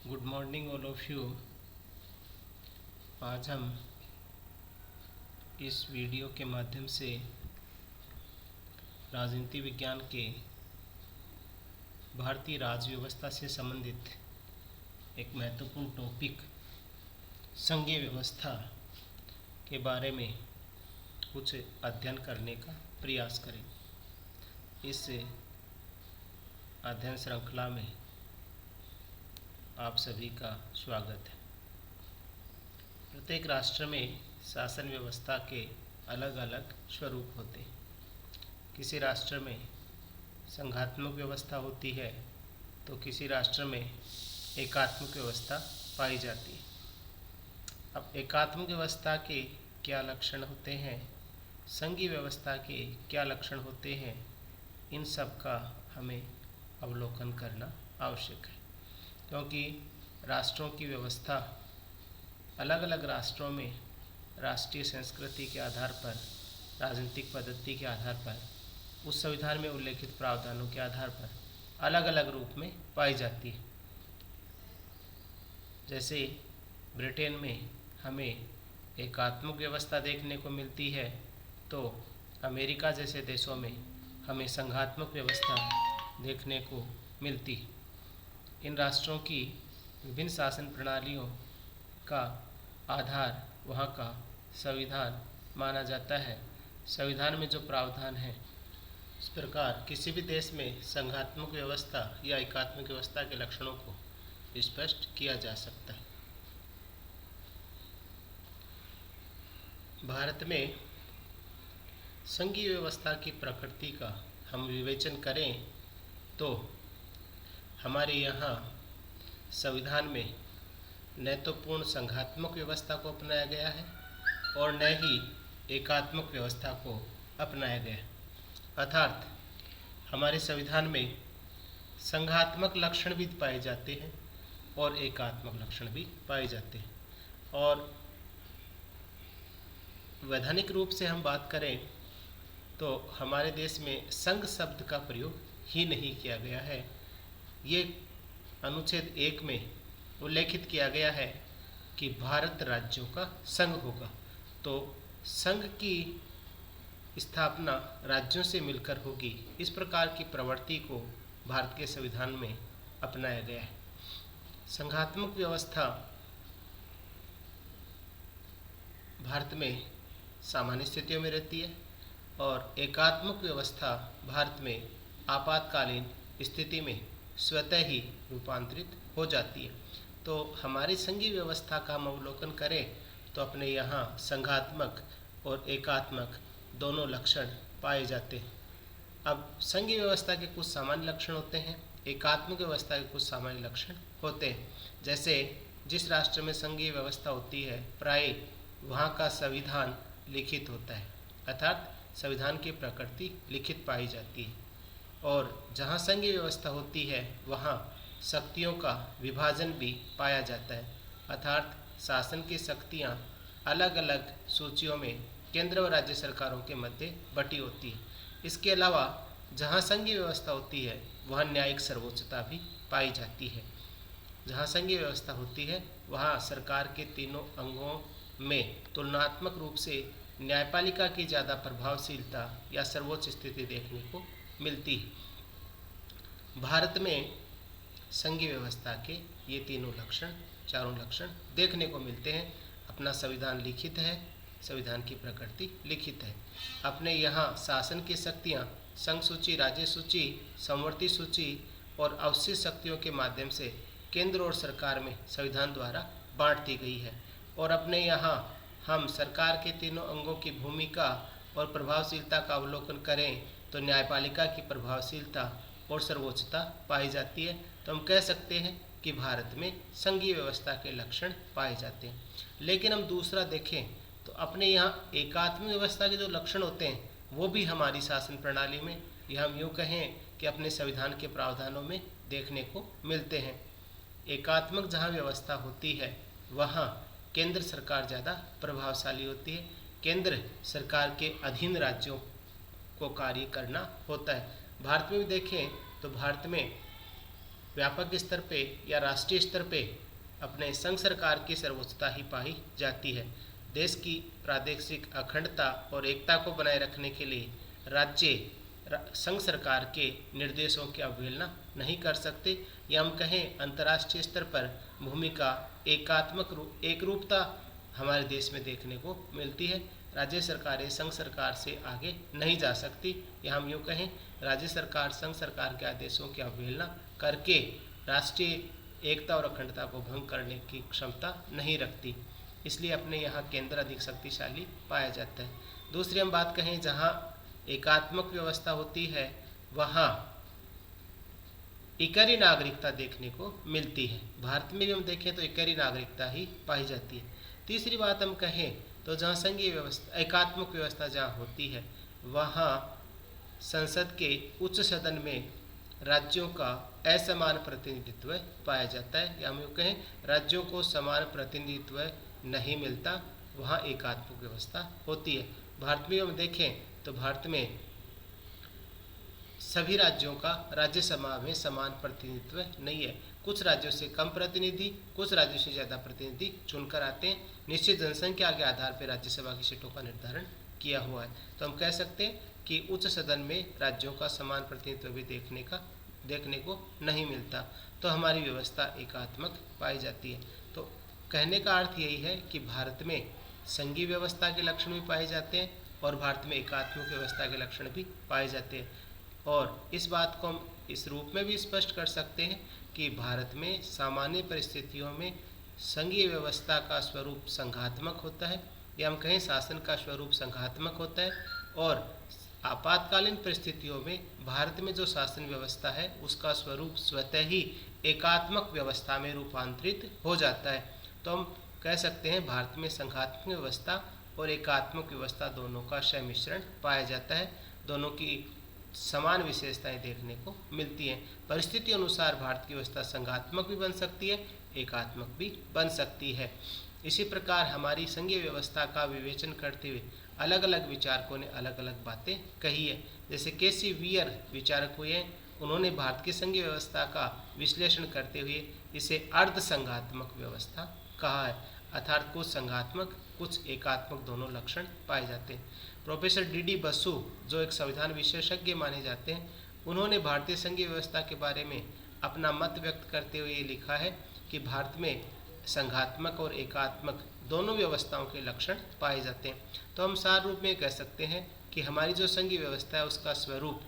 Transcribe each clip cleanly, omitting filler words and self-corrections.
Good morning all of you. आज हम इस वीडियो के माध्यम से राजनीति विज्ञान के भारतीय राज्य व्यवस्था से संबंधित एक महत्वपूर्ण टॉपिक संघीय व्यवस्था के बारे में कुछ अध्ययन करने का प्रयास करें। इस अध्ययन श्रृंखला में आप सभी का स्वागत है। प्रत्येक राष्ट्र में शासन व्यवस्था के अलग अलग स्वरूप होते हैं। किसी राष्ट्र में संघात्मक व्यवस्था होती है तो किसी राष्ट्र में एकात्मक व्यवस्था पाई जाती है। अब एकात्मक व्यवस्था के क्या लक्षण होते हैं, संघीय व्यवस्था के क्या लक्षण होते हैं, इन सब का हमें अवलोकन करना आवश्यक है, क्योंकि राष्ट्रों की व्यवस्था अलग अलग राष्ट्रों में राष्ट्रीय संस्कृति के आधार पर, राजनीतिक पद्धति के आधार पर, उस संविधान में उल्लेखित प्रावधानों के आधार पर अलग अलग रूप में पाई जाती है। जैसे ब्रिटेन में हमें एकात्मक व्यवस्था देखने को मिलती है, तो अमेरिका जैसे देशों में हमें संघात्मक व्यवस्था देखने को मिलती है। इन राष्ट्रों की विभिन्न शासन प्रणालियों का आधार वहाँ का संविधान माना जाता है। संविधान में जो प्रावधान है, इस प्रकार किसी भी देश में संघात्मक व्यवस्था या एकात्मक व्यवस्था के लक्षणों को स्पष्ट किया जा सकता है। भारत में संघीय व्यवस्था की प्रकृति का हम विवेचन करें तो हमारे यहाँ संविधान में न तो पूर्ण संघात्मक व्यवस्था को अपनाया गया है और न ही एकात्मक व्यवस्था को अपनाया गया है। अर्थात हमारे संविधान में संघात्मक लक्षण भी पाए जाते हैं और एकात्मक लक्षण भी पाए जाते हैं। और वैधानिक रूप से हम बात करें तो हमारे देश में संघ शब्द का प्रयोग ही नहीं किया गया है। ये अनुच्छेद 1 में उल्लेखित किया गया है कि भारत राज्यों का संघ होगा, तो संघ की स्थापना राज्यों से मिलकर होगी। इस प्रकार की प्रवृत्ति को भारत के संविधान में अपनाया गया है। संघात्मक व्यवस्था भारत में सामान्य स्थितियों में रहती है और एकात्मक व्यवस्था भारत में आपातकालीन स्थिति में स्वतः ही रूपांतरित हो जाती है। तो हमारी संघीय व्यवस्था का हम अवलोकन करें तो अपने यहाँ संघात्मक और एकात्मक दोनों लक्षण पाए जाते हैं। अब संघीय व्यवस्था के कुछ सामान्य लक्षण होते हैं, एकात्मक व्यवस्था के कुछ सामान्य लक्षण होते हैं। जैसे जिस राष्ट्र में संघीय व्यवस्था होती है, प्राय वहाँ का संविधान लिखित होता है, अर्थात संविधान की प्रकृति लिखित पाई जाती है। और जहाँ संघीय व्यवस्था होती है वहाँ शक्तियों का विभाजन भी पाया जाता है, अर्थात शासन की शक्तियाँ अलग अलग सूचियों में केंद्र और राज्य सरकारों के मध्य बटी होती है। इसके अलावा जहाँ संघीय व्यवस्था होती है वहाँ न्यायिक सर्वोच्चता भी पाई जाती है। जहाँ संघीय व्यवस्था होती है वहाँ सरकार के तीनों अंगों में तुलनात्मक रूप से न्यायपालिका की ज़्यादा प्रभावशीलता या सर्वोच्च स्थिति देखने को मिलती है। भारत में संघीय व्यवस्था के ये चारों लक्षण देखने को मिलते हैं। अपना संविधान लिखित है, संविधान की प्रकृति लिखित है। अपने यहाँ शासन की शक्तियाँ संघ सूची, राज्य सूची, समवर्ती सूची और अवशिष्ट शक्तियों के माध्यम से केंद्र और सरकार में संविधान द्वारा बांट दी गई है। और अपने यहाँ हम सरकार के तीनों अंगों की भूमिका और प्रभावशीलता का अवलोकन करें तो न्यायपालिका की प्रभावशीलता और सर्वोच्चता पाई जाती है। तो हम कह सकते हैं कि भारत में संघीय व्यवस्था के लक्षण पाए जाते हैं। लेकिन हम दूसरा देखें तो अपने यहाँ एकात्मक व्यवस्था के जो लक्षण होते हैं वो भी हमारी शासन प्रणाली में, या हम यूँ कहें कि अपने संविधान के प्रावधानों में देखने को मिलते हैं। एकात्मक जहाँ व्यवस्था होती है वहाँ केंद्र सरकार ज़्यादा प्रभावशाली होती है। केंद्र सरकार के अधीन राज्यों को कार्य करना होता है। भारत में भी देखें तो भारत में व्यापक स्तर पे या राष्ट्रीय स्तर पे अपने संघ सरकार की सर्वोच्चता ही पाई जाती है। देश की प्रादेशिक अखंडता और एकता को बनाए रखने के लिए राज्य संघ सरकार के निर्देशों की अवहेलना नहीं कर सकते, या हम कहें अंतर्राष्ट्रीय स्तर पर भूमिका एक रूपता हमारे देश में देखने को मिलती है। राज्य सरकारें संघ सरकार से आगे नहीं जा सकती, या हम यूँ कहें राज्य सरकार संघ सरकार के आदेशों की अवहेलना करके राष्ट्रीय एकता और अखंडता को भंग करने की क्षमता नहीं रखती। इसलिए अपने यहाँ केंद्र अधिक शक्तिशाली पाया जाता है। दूसरी हम बात कहें, जहाँ एकात्मक व्यवस्था होती है वहाँ इकरी नागरिकता देखने को मिलती है। भारत में भी हम देखें तो इकरी नागरिकता ही पाई जाती है। तीसरी बात हम कहें तो जहाँ संघीय व्यवस्था एकात्मक व्यवस्था जहाँ होती है वहाँ संसद के उच्च सदन में राज्यों का असमान प्रतिनिधित्व पाया जाता है, या हम यूँ कहें राज्यों को समान प्रतिनिधित्व नहीं मिलता, वहाँ एकात्मक व्यवस्था होती है। भारत में हम देखें तो भारत में सभी राज्यों का राज्यसभा में समान प्रतिनिधित्व नहीं है। कुछ राज्यों से कम प्रतिनिधि, कुछ राज्यों से ज़्यादा प्रतिनिधि चुनकर आते हैं। निश्चित जनसंख्या के आधार पर राज्यसभा की सीटों का निर्धारण किया हुआ है। तो हम कह सकते हैं कि उच्च सदन में राज्यों का समान प्रतिनिधित्व भी देखने को नहीं मिलता, तो हमारी व्यवस्था एकात्मक पाई जाती है। तो कहने का अर्थ यही है कि भारत में संघीय व्यवस्था के लक्षण भी पाए जाते हैं और भारत में एकात्मक व्यवस्था के लक्षण भी पाए जाते हैं। और इस बात को हम इस रूप में भी स्पष्ट कर सकते हैं कि भारत में सामान्य परिस्थितियों में संघीय व्यवस्था का स्वरूप संघात्मक होता है, या हम कहें शासन का स्वरूप संघात्मक होता है, और आपातकालीन परिस्थितियों में भारत में जो शासन व्यवस्था है उसका स्वरूप स्वतः ही एकात्मक व्यवस्था में रूपांतरित हो जाता है। तो हम कह सकते हैं भारत में संघात्मक व्यवस्था और एकात्मक व्यवस्था दोनों का सम्मिश्रण पाया जाता है। दोनों की समान विशेषताएं देखने को मिलती हैं। परिस्थिति अनुसार भारत की व्यवस्था संघात्मक भी बन सकती है, एकात्मक भी बन सकती है। इसी प्रकार हमारी संघीय व्यवस्था का विवेचन करते हुए अलग अलग विचारकों ने अलग अलग बातें कही है। जैसे के.सी. वीयर विचारक हुए हैं, उन्होंने भारत की संघीय व्यवस्था का विश्लेषण करते हुए इसे अर्ध संघात्मक व्यवस्था कहा है, अर्थात कुछ संघात्मक कुछ एकात्मक दोनों लक्षण पाए जाते हैं। प्रोफेसर डी बसु जो एक संविधान विशेषज्ञ माने जाते हैं, उन्होंने भारतीय संघीय व्यवस्था के बारे में अपना मत व्यक्त करते हुए ये लिखा है कि भारत में संघात्मक और एकात्मक दोनों व्यवस्थाओं के लक्षण पाए जाते हैं। तो हम सार रूप में कह सकते हैं कि हमारी जो संघीय व्यवस्था है उसका स्वरूप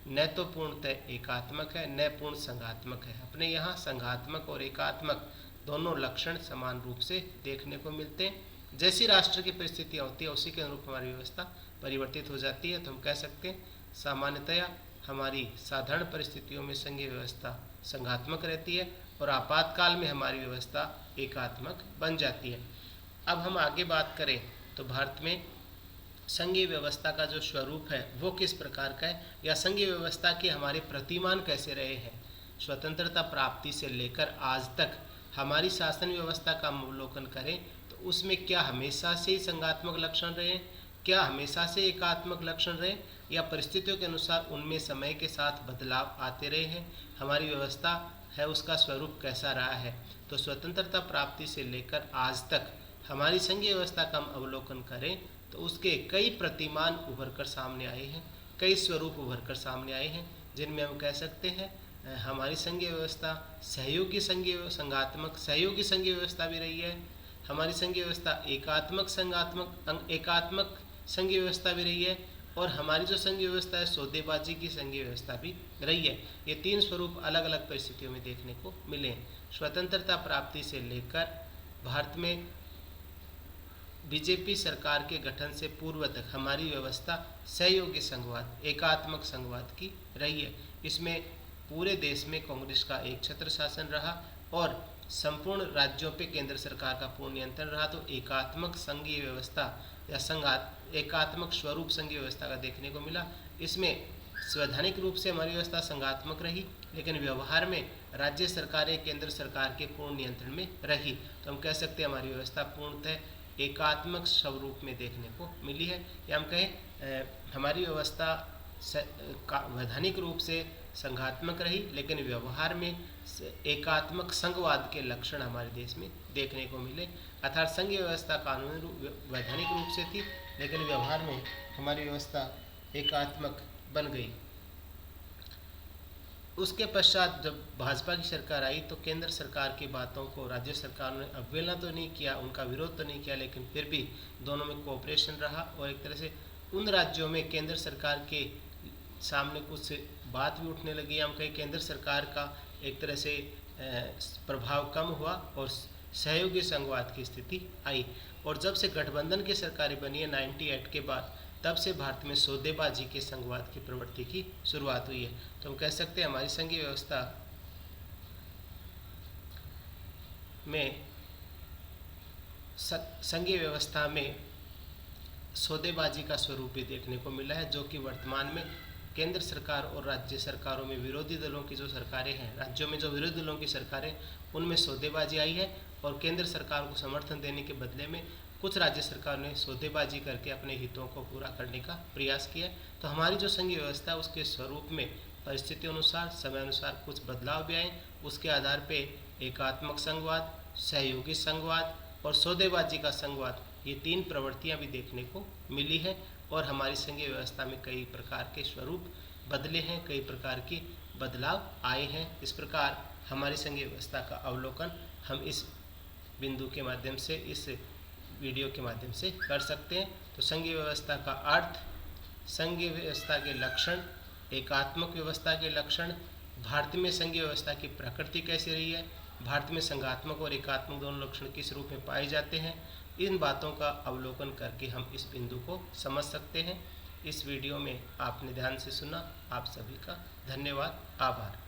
न तो पूर्णतः एकात्मक है न पूर्ण संघात्मक है। अपने यहाँ संघात्मक और एकात्मक दोनों लक्षण समान रूप से देखने को मिलते हैं। जैसी राष्ट्र की परिस्थितियाँ होती है उसी के अनुरूप हमारी व्यवस्था परिवर्तित हो जाती है। तो हम कह सकते हैं सामान्यतया हमारी साधारण परिस्थितियों में संघीय व्यवस्था संघात्मक रहती है और आपातकाल में हमारी व्यवस्था एकात्मक बन जाती है। अब हम आगे बात करें तो भारत में संघीय व्यवस्था का जो स्वरूप है वो किस प्रकार का है, या संघीय व्यवस्था के हमारे प्रतिमान कैसे रहे हैं। स्वतंत्रता प्राप्ति से लेकर आज तक हमारी शासन व्यवस्था का अवलोकन करें तो उसमें क्या हमेशा से संघात्मक लक्षण रहे, क्या हमेशा से एकात्मक लक्षण रहे, या परिस्थितियों के अनुसार उनमें समय के साथ बदलाव आते रहे हैं। हमारी व्यवस्था है उसका स्वरूप कैसा रहा है। तो स्वतंत्रता प्राप्ति से लेकर आज तक हमारी संघीय व्यवस्था का हम अवलोकन करें तो उसके कई प्रतिमान उभर कर सामने आए हैं, कई स्वरूप उभर कर सामने आए हैं, जिनमें हम कह सकते हैं हमारी संघीय व्यवस्था सहयोगी संघात्मक सहयोगी संघीय व्यवस्था भी रही है, हमारी संघीय व्यवस्था एकात्मक संघीय व्यवस्था भी रही है, और हमारी जो संघीय व्यवस्था है सौदेबाजी की संघीय व्यवस्था भी रही है। ये तीन स्वरूप अलग अलग परिस्थितियों में देखने को मिले हैं। स्वतंत्रता प्राप्ति से लेकर भारत में बीजेपी सरकार के गठन से पूर्व तक हमारी व्यवस्था सहयोगी संघवाद एकात्मक संघवाद की रही है। इसमें पूरे देश में कांग्रेस का एक छत्र शासन रहा और संपूर्ण राज्यों पे केंद्र सरकार का पूर्ण नियंत्रण रहा। तो एकात्मक संघीय व्यवस्था या एकात्मक स्वरूप संघीय व्यवस्था का देखने को मिला। इसमें संवैधानिक रूप से हमारी व्यवस्था संघात्मक रही, लेकिन व्यवहार में राज्य सरकारें केंद्र सरकार के पूर्ण नियंत्रण में रही। तो हम कह सकते हैं हमारी व्यवस्था पूर्णतः एकात्मक स्वरूप में देखने को मिली है, या हम कहें हमारी व्यवस्था वैधानिक रूप से संघात्मक रही, लेकिन व्यवहार में एकात्मक संघवाद के लक्षण हमारे देश में देखने को मिले। अर्थात संघीय व्यवस्था कानूनी वैधानिक रूप से थी, लेकिन व्यवहार में हमारी व्यवस्था एकात्मक बन गई। उसके पश्चात जब भाजपा की सरकार आई तो केंद्र सरकार की बातों को राज्य सरकार ने अवहेलना तो नहीं किया, उनका विरोध तो नहीं किया, लेकिन फिर भी दोनों में कोऑपरेशन रहा और एक तरह से उन राज्यों में केंद्र सरकार के सामने कुछ बात भी उठने लगी। हम कहीं केंद्र सरकार का एक तरह से प्रभाव कम हुआ और सहयोगी संघवाद की स्थिति आई। और जब से गठबंधन की सरकारें बनी है 98 के बाद, तब से भारत में सौदेबाजी के संघवाद की प्रवृत्ति की शुरुआत हुई है। तो हम कह सकते हैं हमारी संघीय व्यवस्था में सौदेबाजी का स्वरूप भी देखने को मिला है, जो कि वर्तमान में केंद्र सरकार और राज्य सरकारों में विरोधी दलों की जो सरकारें हैं, राज्यों में जो विरोधी दलों की सरकारें, उनमें सौदेबाजी आई है और केंद्र सरकार को समर्थन देने के बदले में कुछ राज्य सरकार ने सौदेबाजी करके अपने हितों को पूरा करने का प्रयास किया। तो हमारी जो संघीय व्यवस्था है उसके स्वरूप में परिस्थितियों अनुसार, समय अनुसार कुछ बदलाव भी आए। उसके आधार पे एकात्मक संघवाद, सहयोगी संघवाद और सौदेबाजी का संघवाद, ये 3 प्रवृत्तियां भी देखने को मिली है और हमारी संघीय व्यवस्था में कई प्रकार के स्वरूप बदले हैं, कई प्रकार के बदलाव आए हैं। इस प्रकार हमारी संघीय व्यवस्था का अवलोकन हम इस बिंदु के माध्यम से, इस वीडियो के माध्यम से कर सकते हैं। तो संघीय व्यवस्था का अर्थ, संघीय व्यवस्था के लक्षण, एकात्मक व्यवस्था के लक्षण, भारत में संघीय व्यवस्था की प्रकृति कैसी रही है, भारत में संघात्मक और एकात्मक दोनों लक्षण किस रूप में पाए जाते हैं, इन बातों का अवलोकन करके हम इस बिंदु को समझ सकते हैं। इस वीडियो में आपने ध्यान से सुना, आप सभी का धन्यवाद, आभार।